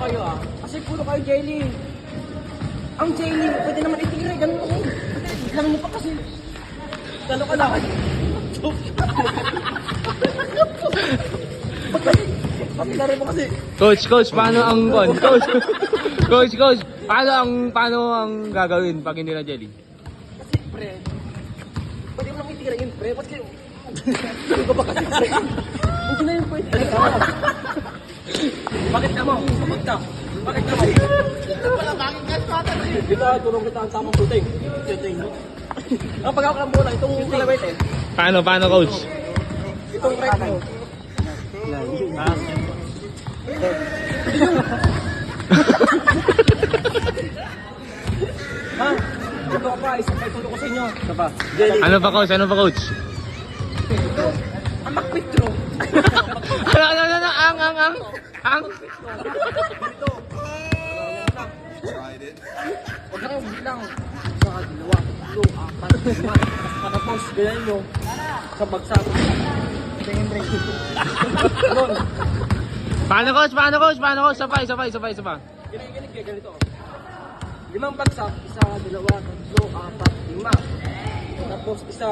kayo kasi puro kayo jelly. Ang jelly, pwede naman itira, ganun ako. Lang mo pa kasi. Gano'n ka lang. Pagkilari mo kasi. Coach, paano ang bon? Coach, paano ang gagawin pag hindi na jelly? Kasi pre, pwede mo naman itira yun pre. Ba't kayo? Ano ka ba kasi pre? Hindi na yun pwede. Bakit ka mo? Kapag ka? Bakit ka mo? Kita, tulong kita ang tamang puting. Ang pag-awak ng bola, itong kalawit eh. Paano coach? Itong right mo. Ha? Ito ka pa, isang kay tulong ko sa inyo. Ito pa. Jelly. Ano pa coach? Ang makpitro. Ano, ang. Dito. Huwag na kayong bilang. Saka dalawa, tatlo, apat, lima. Tapos ganyan nyo. Sa bagsak. Tingin rin. Ganun. Paano coach? Sabay. Ganyan kaya ganito. 5 bagsak. Isa, dalawa, tatlo, apat, lima. Tapos isa,